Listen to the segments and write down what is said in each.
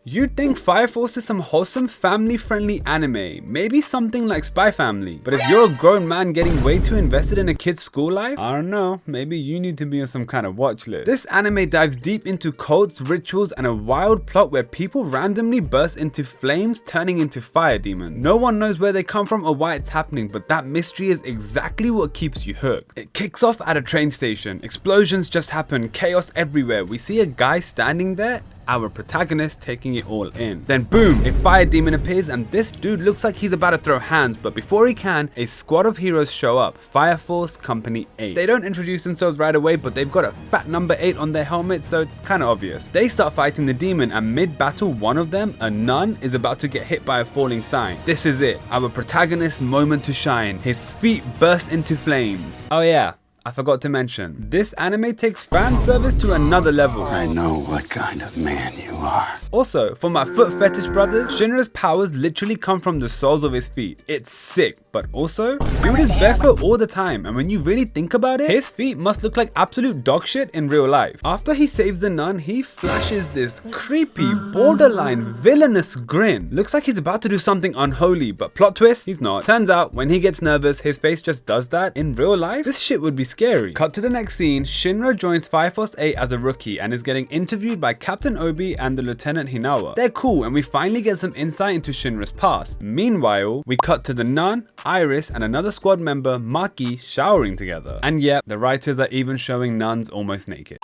You'd think Fire Force is some wholesome, family-friendly anime, maybe something like Spy Family. But if you're a grown man getting way too invested in a kid's school life, I don't know, maybe you need to be on some kind of watch list. This anime dives deep into cults, rituals, and a wild plot where people randomly burst into flames, turning into fire demons. No one knows where they come from or why it's happening, but that mystery is exactly what keeps you hooked. It kicks off at a train station. Explosions just happen, chaos everywhere. We see a guy standing there, our protagonist taking it all in. Then boom, a fire demon appears and this dude looks like he's about to throw hands, but before he can, a squad of heroes show up, Fire Force Company 8. They don't introduce themselves right away, but they've got a fat number 8 on their helmet, so it's kind of obvious. They start fighting the demon and mid-battle, one of them, a nun, is about to get hit by a falling sign. This is it, our protagonist's moment to shine. His feet burst into flames. Oh yeah, I forgot to mention, this anime takes fan service to another level. I know what kind of man you are. Also, for my foot fetish brothers, Shinra's powers literally come from the soles of his feet. It's sick, but also, dude is barefoot all the time, and when you really think about it, his feet must look like absolute dog shit in real life. After he saves the nun, he flashes this creepy, borderline villainous grin. Looks like he's about to do something unholy, but plot twist, he's not. Turns out, when he gets nervous, his face just does that. In real life, this shit would be scary. Cut to the next scene, Shinra joins Fire Force 8 as a rookie and is getting interviewed by Captain Obi and the Lieutenant Hinawa. They're cool and we finally get some insight into Shinra's past. Meanwhile, we cut to the nun, Iris, and another squad member, Maki, showering together. And yep, the writers are even showing nuns almost naked.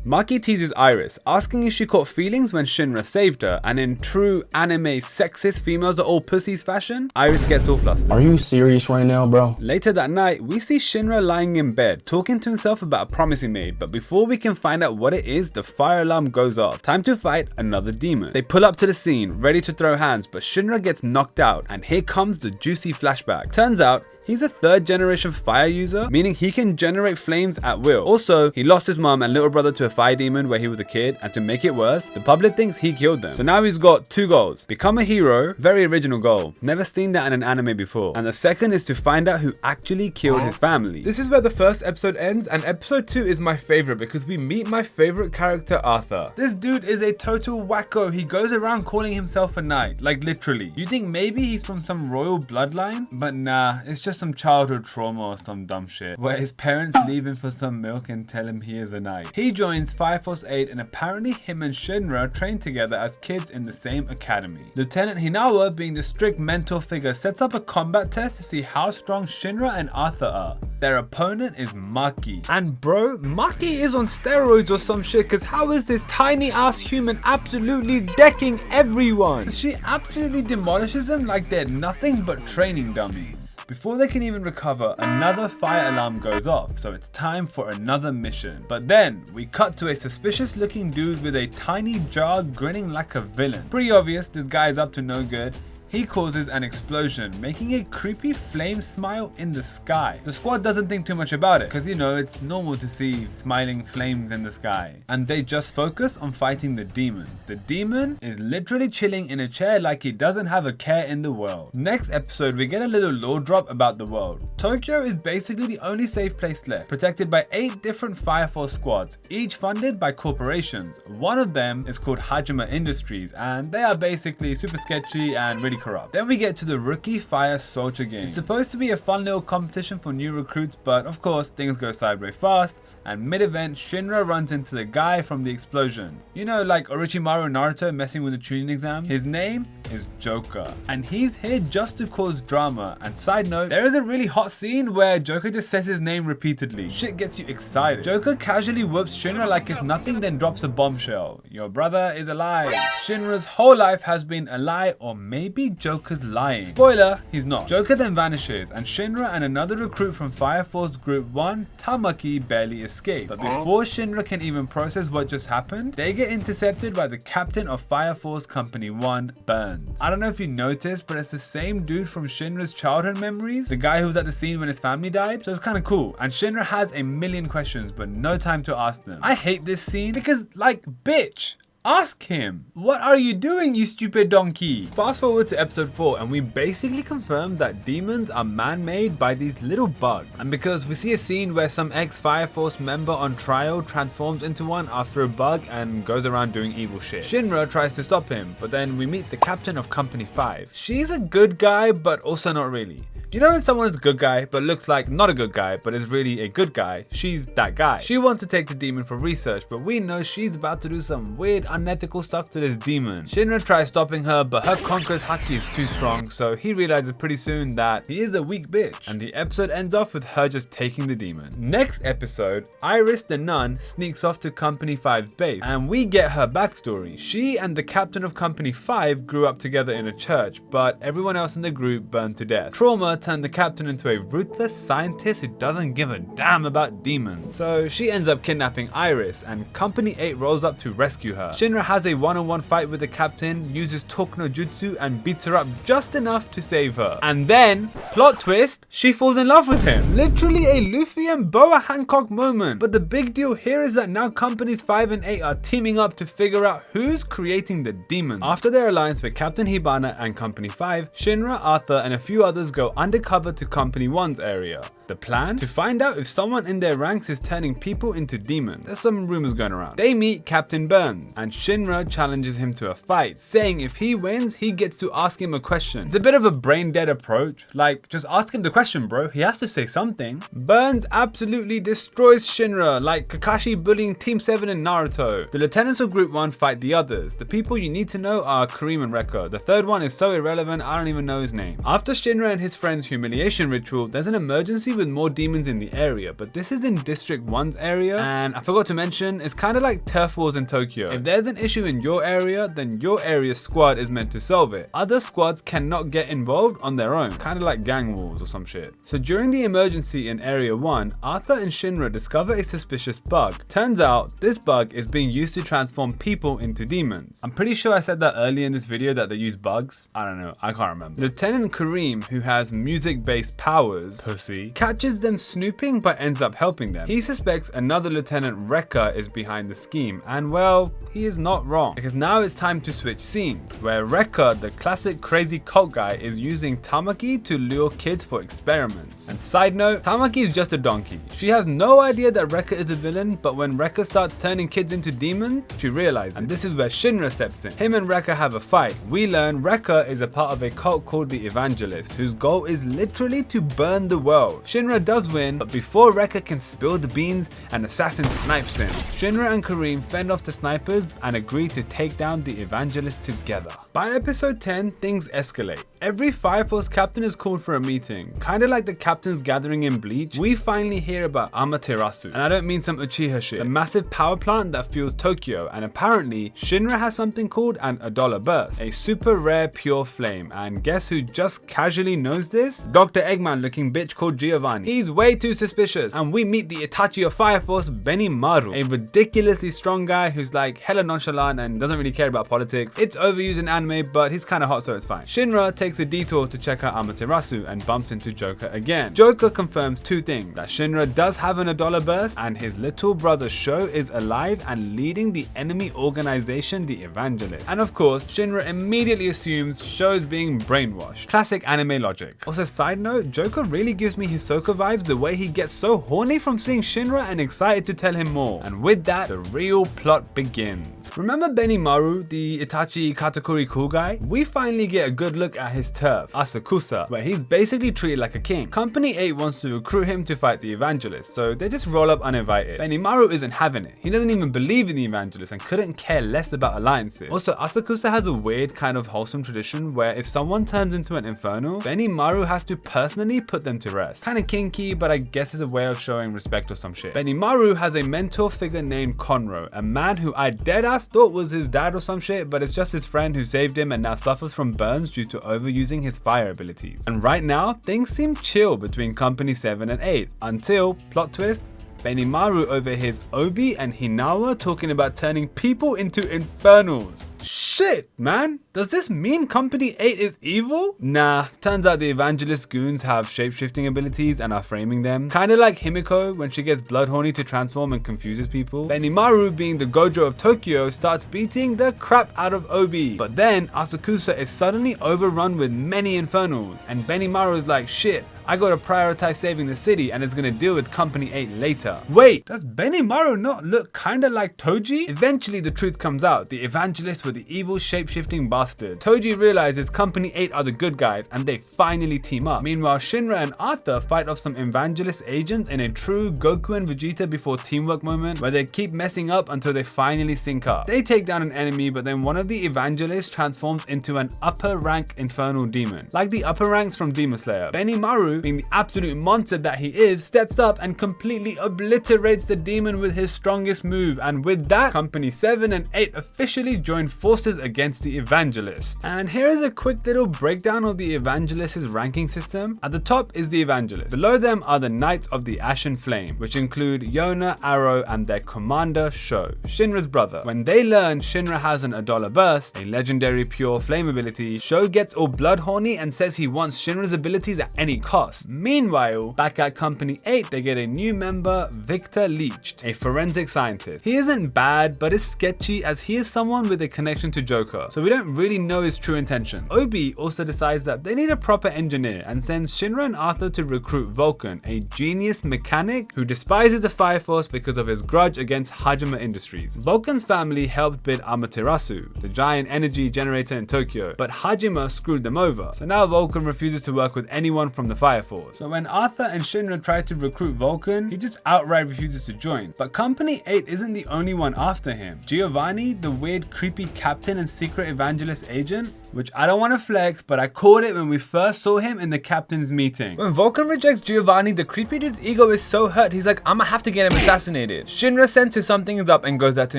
Maki teases Iris, asking if she caught feelings when Shinra saved her, and in true anime sexist females are all pussies fashion, Iris gets all flustered. Are you serious right now, bro? Later that night, we see Shinra lying in bed, talking to himself about a promise he made, but before we can find out what it is, the fire alarm goes off. Time to fight another demon. They pull up to the scene, ready to throw hands, but Shinra gets knocked out, and here comes the juicy flashback. Turns out, he's a 3rd generation fire user, meaning he can generate flames at will. Also, he lost his mom and little brother to a fire demon where he was a kid, and to make it worse, the public thinks he killed them. So now he's got 2 goals. Become a hero, very original goal. Never seen that in an anime before. And the second is to find out who actually killed his family. This is where the first episode ends, and episode 2 is my favorite because we meet my favorite character, Arthur. This dude is a total wacko. He goes around calling himself a knight, like literally. You think maybe he's from some royal bloodline? But nah, it's just some childhood trauma or some dumb shit, where his parents leave him for some milk and tell him he is a knight. He joins Fire Force 8 and apparently him and Shinra train together as kids in the same academy. Lieutenant Hinawa, being the strict mentor figure, sets up a combat test to see how strong Shinra and Arthur are. Their opponent is Maki. And bro, Maki is on steroids or some shit, cause how is this tiny ass human absolutely decking everyone? She absolutely demolishes them like they're nothing but training dummies. Before they can even recover, another fire alarm goes off, so it's time for another mission. But then, we cut to a suspicious looking dude with a tiny jar grinning like a villain. Pretty obvious this guy is up to no good. He causes an explosion, making a creepy flame smile in the sky. The squad doesn't think too much about it, because you know, it's normal to see smiling flames in the sky. And they just focus on fighting the demon. The demon is literally chilling in a chair like he doesn't have a care in the world. Next episode, we get a little lore drop about the world. Tokyo is basically the only safe place left, protected by 8 different Fire Force squads, each funded by corporations. One of them is called Hajima Industries, and they are basically super sketchy and really corrupt. Then we get to the Rookie Fire Soldier game. It's supposed to be a fun little competition for new recruits, but of course things go sideways fast, and mid-event Shinra runs into the guy from the explosion. You know, like Orochimaru Naruto messing with the Chunin exam? His name is Joker, and he's here just to cause drama. And side note, there is a really hot scene where Joker just says his name repeatedly. Shit gets you excited. Joker casually whoops Shinra like it's nothing, then drops a bombshell. Your brother is alive. Shinra's whole life has been a lie, or maybe Joker's lying. Spoiler, he's not. Joker then vanishes, and Shinra and another recruit from Fire Force Group 1, Tamaki, barely escape. But before Shinra can even process what just happened, they get intercepted by the captain of Fire Force Company 1, Burns. I don't know if you noticed, but it's the same dude from Shinra's childhood memories, the guy who was at the scene when his family died, so it's kind of cool. And Shinra has a million questions, but no time to ask them. I hate this scene because, like, bitch, ask him. What are you doing, you stupid donkey? Fast forward to episode 4 and we basically confirm that demons are man-made by these little bugs. And because we see a scene where some ex-Fire Force member on trial transforms into one after a bug and goes around doing evil shit. Shinra tries to stop him, but then we meet the captain of Company 5. She's a good guy, but also not really. You know when someone is a good guy, but looks like not a good guy, but is really a good guy? She's that guy. She wants to take the demon for research, but we know she's about to do some weird, unethical stuff to this demon. Shinra tries stopping her, but her Conqueror's haki is too strong, so he realizes pretty soon that he is a weak bitch. And the episode ends off with her just taking the demon. Next episode, Iris the nun sneaks off to Company 5's base, and we get her backstory. She and the captain of Company 5 grew up together in a church, but everyone else in the group burned to death. Trauma turned the captain into a ruthless scientist who doesn't give a damn about demons. So she ends up kidnapping Iris, and Company 8 rolls up to rescue her. Shinra has a one-on-one fight with the captain, uses talk no jutsu and beats her up just enough to save her. And then, plot twist, she falls in love with him. Literally a Luffy and Boa Hancock moment. But the big deal here is that now Companies 5 and 8 are teaming up to figure out who's creating the demons. After their alliance with Captain Hibana and Company 5, Shinra, Arthur and a few others go undercover to Company 1's area. The plan? To find out if someone in their ranks is turning people into demons. There's some rumors going around. They meet Captain Burns, and Shinra challenges him to a fight, saying if he wins, he gets to ask him a question. It's a bit of a brain dead approach, like just ask him the question bro, he has to say something. Burns absolutely destroys Shinra, like Kakashi bullying Team 7 in Naruto. The lieutenants of Group 1 fight the others. The people you need to know are Kareem and Rekka. The third one is so irrelevant, I don't even know his name. After Shinra and his friend's humiliation ritual, there's an emergency with more demons in the area, but this is in District 1's area, and I forgot to mention, it's kind of like turf wars in Tokyo. If there's an issue in your area, then your area's squad is meant to solve it. Other squads cannot get involved on their own, kind of like gang wars or some shit. So during the emergency in Area 1, Arthur and Shinra discover a suspicious bug. Turns out, this bug is being used to transform people into demons. I'm pretty sure I said that earlier in this video that they use bugs. I don't know, I can't remember. Lieutenant Kareem, who has music-based powers, pussy, catches them snooping but ends up helping them. He suspects another Lieutenant Rekka is behind the scheme, and well, he is not wrong, because now it's time to switch scenes, where Rekka, the classic crazy cult guy, is using Tamaki to lure kids for experiments. And side note, Tamaki is just a donkey. She has no idea that Rekka is a villain, but when Rekka starts turning kids into demons, she realizes, and this is where Shinra steps in. Him and Rekka have a fight. We learn Rekka is a part of a cult called the Evangelist, whose goal is literally to burn the world. Shinra does win, but before Rekka can spill the beans, an assassin snipes him. Shinra and Kareem fend off the snipers and agree to take down the Evangelist together. By episode 10, things escalate. Every Fire Force captain is called for a meeting. Kinda like the captains gathering in Bleach, we finally hear about Amaterasu. And I don't mean some Uchiha shit. The massive power plant that fuels Tokyo, and apparently, Shinra has something called an $1 burst. A super rare pure flame, and guess who just casually knows this? Dr. Eggman looking bitch called Giovanni. He's way too suspicious, and we meet the Itachi of Fire Force, Benimaru, a ridiculously strong guy who's like hella nonchalant and doesn't really care about politics. It's overused in anime, but he's kinda hot so it's fine. Shinra takes a detour to check out Amaterasu and bumps into Joker again. Joker confirms two things, that Shinra does have an $1 burst and his little brother Sho is alive and leading the enemy organization, the Evangelist. And of course, Shinra immediately assumes Sho's being brainwashed. Classic anime logic. Also, side note, Joker really gives me Hisoka vibes the way he gets so horny from seeing Shinra and excited to tell him more. And with that, the real plot begins. Remember Benimaru, the Itachi Katakuri cool guy? We finally get a good look at his turf, Asakusa, where he's basically treated like a king. Company 8 wants to recruit him to fight the Evangelist, so they just roll up uninvited. Benimaru isn't having it. He doesn't even believe in the Evangelist and couldn't care less about alliances. Also, Asakusa has a weird kind of wholesome tradition where if someone turns into an infernal, Benimaru has to personally put them to rest. Kinda kinky, but I guess it's a way of showing respect or some shit. Benimaru has a mentor figure named Conro, a man who I deadass thought was his dad or some shit, but it's just his friend who saved him and now suffers from burns due to overusing his fire abilities. And right now, things seem chill between Company 7 and 8, until, plot twist, Benimaru overhears Obi and Hinawa talking about turning people into infernals. Shit, man. Does this mean Company 8 is evil? Nah, turns out the Evangelist goons have shape-shifting abilities and are framing them. Kinda like Himiko when she gets blood horny to transform and confuses people. Benimaru, being the Gojo of Tokyo, starts beating the crap out of Obi. But then Asakusa is suddenly overrun with many infernals, and Benimaru is like, shit, I gotta prioritize saving the city and it's gonna deal with Company 8 later. Wait, does Benimaru not look kinda like Toji? Eventually the truth comes out, the Evangelists were the evil shape-shifting bastard. Toji realizes Company 8 are the good guys and they finally team up. Meanwhile, Shinra and Arthur fight off some Evangelist agents in a true Goku and Vegeta before teamwork moment where they keep messing up until they finally sync up. They take down an enemy, but then one of the Evangelists transforms into an upper rank infernal demon. Like the upper ranks from Demon Slayer. Benimaru, being the absolute monster that he is, steps up and completely obliterates the demon with his strongest move, and with that, Company 7 and 8 officially join forces against the Evangelist. And here is a quick little breakdown of the Evangelist's ranking system. At the top is the Evangelist. Below them are the Knights of the Ashen Flame, which include Yona, Arrow, and their commander Sho, Shinra's brother. When they learn Shinra has an Adola Burst, a legendary pure flame ability, Sho gets all blood horny and says he wants Shinra's abilities at any cost. Meanwhile, back at Company 8, they get a new member, Victor Leached, a forensic scientist. He isn't bad, but is sketchy as he is someone with a connection to Joker, so we don't really know his true intentions. Obi also decides that they need a proper engineer and sends Shinra and Arthur to recruit Vulcan, a genius mechanic who despises the Fire Force because of his grudge against Hajime Industries. Vulcan's family helped build Amaterasu, the giant energy generator in Tokyo, but Hajime screwed them over, so now Vulcan refuses to work with anyone from the Fire Force. So when Arthur and Shinra try to recruit Vulcan, he just outright refuses to join. But Company 8 isn't the only one after him. Giovanni, the weird creepy captain and secret Evangelist agent, which I don't want to flex, but I called it when we first saw him in the captain's meeting. When Vulcan rejects Giovanni, the creepy dude's ego is so hurt, he's like, I'ma have to get him assassinated. Shinra senses something is up and goes out to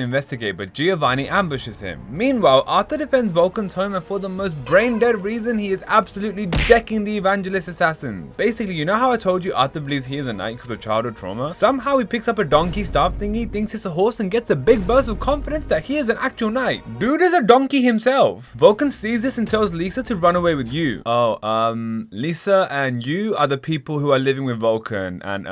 investigate, but Giovanni ambushes him. Meanwhile, Arthur defends Vulcan's home, and for the most brain-dead reason, he is absolutely decking the Evangelist assassins. Basically, you know how I told you Arthur believes he is a knight because of childhood trauma? Somehow he picks up a donkey staff thingy, thinks it's a horse, and gets a big burst of confidence that he is an actual knight. Dude is a donkey himself. Vulcan sees this and tells Lisa to run away with you. Lisa and you are the people who are living with Vulcan, and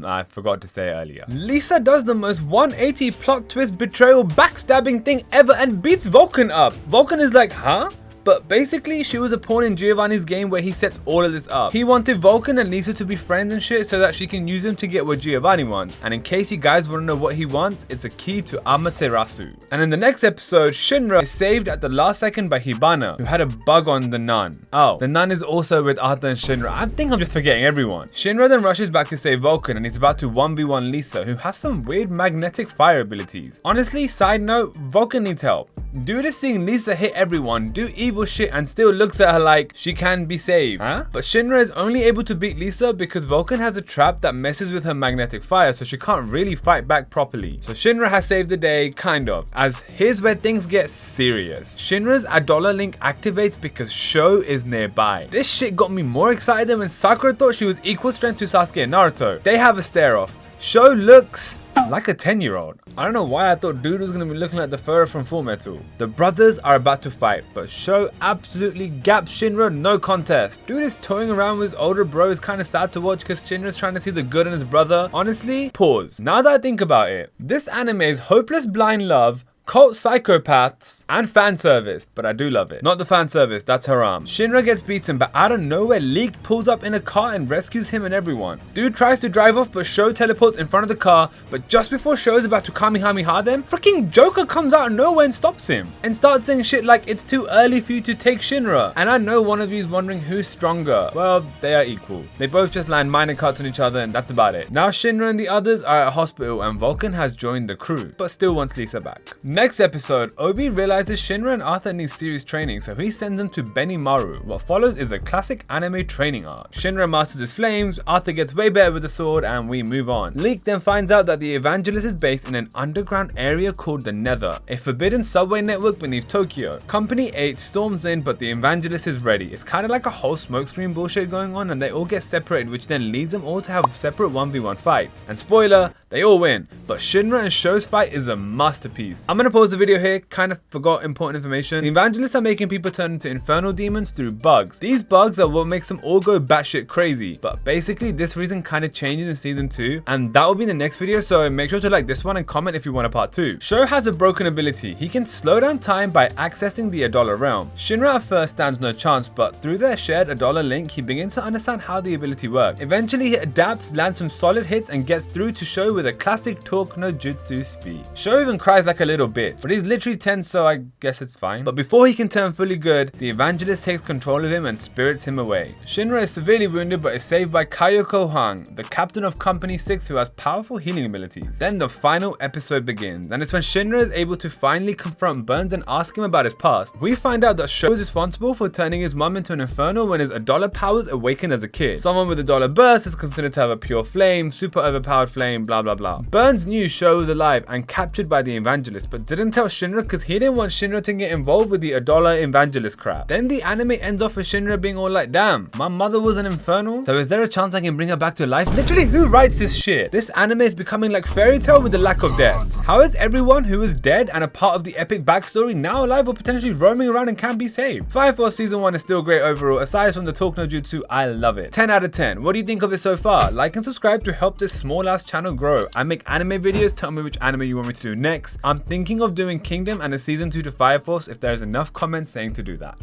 I forgot to say earlier. Lisa does the most 180 plot twist betrayal backstabbing thing ever and beats Vulcan up. Vulcan is like, huh? But basically, she was a pawn in Giovanni's game where he sets all of this up. He wanted Vulcan and Lisa to be friends and shit so that she can use him to get what Giovanni wants. And in case you guys want to know what he wants, it's a key to Amaterasu. And in the next episode, Shinra is saved at the last second by Hibana, who had a bug on the nun. Oh, the nun is also with Arthur and Shinra. I think I'm just forgetting everyone. Shinra then rushes back to save Vulcan and he's about to 1v1 Lisa, who has some weird magnetic fire abilities. Honestly, side note, Vulcan needs help. Dude is seeing Lisa hit everyone, do evil shit, and still looks at her like she can be saved. Huh? But Shinra is only able to beat Lisa because Vulcan has a trap that messes with her magnetic fire, so she can't really fight back properly. So Shinra has saved the day, kind of. As here's where things get serious. Shinra's Adola link activates because Sho is nearby. This shit got me more excited than when Sakura thought she was equal strength to Sasuke and Naruto. They have a stare off. Sho looks like a 10-year-old. I don't know why I thought dude was gonna be looking like the Furrow from Full Metal. The brothers are about to fight, but Sho absolutely gaps Shinra, no contest. Dude is toying around with his older bro. Is kind of sad to watch because Shinra's trying to see the good in his brother. Honestly, pause. Now that I think about it, this anime is hopeless blind love, cult psychopaths, and fan service, but I do love it. Not the fan service, that's haram. Shinra gets beaten, but out of nowhere, Leak pulls up in a car and rescues him and everyone. Dude tries to drive off, but Sho teleports in front of the car, but just before Sho is about to Kamehameha them, freaking Joker comes out of nowhere and stops him, and starts saying shit like, it's too early for you to take Shinra. And I know one of you is wondering who's stronger. Well, they are equal. They both just land minor cuts on each other, and that's about it. Now Shinra and the others are at a hospital, and Vulcan has joined the crew, but still wants Lisa back. Next episode, Obi realizes Shinra and Arthur need serious training, so he sends them to Benimaru. What follows is a classic anime training arc. Shinra masters his flames, Arthur gets way better with the sword, and we move on. Leak then finds out that the Evangelist is based in an underground area called the Nether, a forbidden subway network beneath Tokyo. Company 8 storms in, but the Evangelist is ready. It's kind of like a whole smokescreen bullshit going on, and they all get separated, which then leads them all to have separate 1v1 fights. And spoiler, they all win, but Shinra and Sho's fight is a masterpiece. I'm gonna pause the video here, kind of forgot important information. The Evangelists are making people turn into infernal demons through bugs. These bugs are what makes them all go batshit crazy, but basically this reason kind of changes in season 2, and that will be in the next video, so make sure to like this one and comment if you want a part 2. Sho has a broken ability. He can slow down time by accessing the Adola realm. Shinra at first stands no chance, but through their shared Adola link, he begins to understand how the ability works. Eventually he adapts, lands some solid hits, and gets through to Sho with a classic talk no jutsu speed. Sho even cries like a little bit, but he's literally 10, so I guess it's fine. But before he can turn fully good, the Evangelist takes control of him and spirits him away. Shinra is severely wounded but is saved by Kayoko Hwang, the captain of Company 6 who has powerful healing abilities. Then the final episode begins, and it's when Shinra is able to finally confront Burns and ask him about his past. We find out that Sho is responsible for turning his mum into an infernal when his Adola powers awakened as a kid. Someone with Adola burst is considered to have a pure flame, super overpowered flame, blah blah blah. Burns knew Sho was alive and captured by the Evangelist, but didn't tell Shinra because he didn't want Shinra to get involved with the Adola Evangelist crap. Then the anime ends off with Shinra being all like, damn, my mother was an infernal, so is there a chance I can bring her back to life? Literally, who writes this shit? This anime is becoming like fairy tale with the lack of deaths. How is everyone who is dead and a part of the epic backstory now alive or potentially roaming around and can be saved? Fire Force season 1 is still great overall. Aside from the talk no jutsu, I love it. 10 out of 10. What do you think of it so far? Like and subscribe to help this small ass channel grow. I make anime videos. Tell me which anime you want me to do next. I'm thinking of doing Kingdom and a season 2 to Fire Force if there's enough comments saying to do that.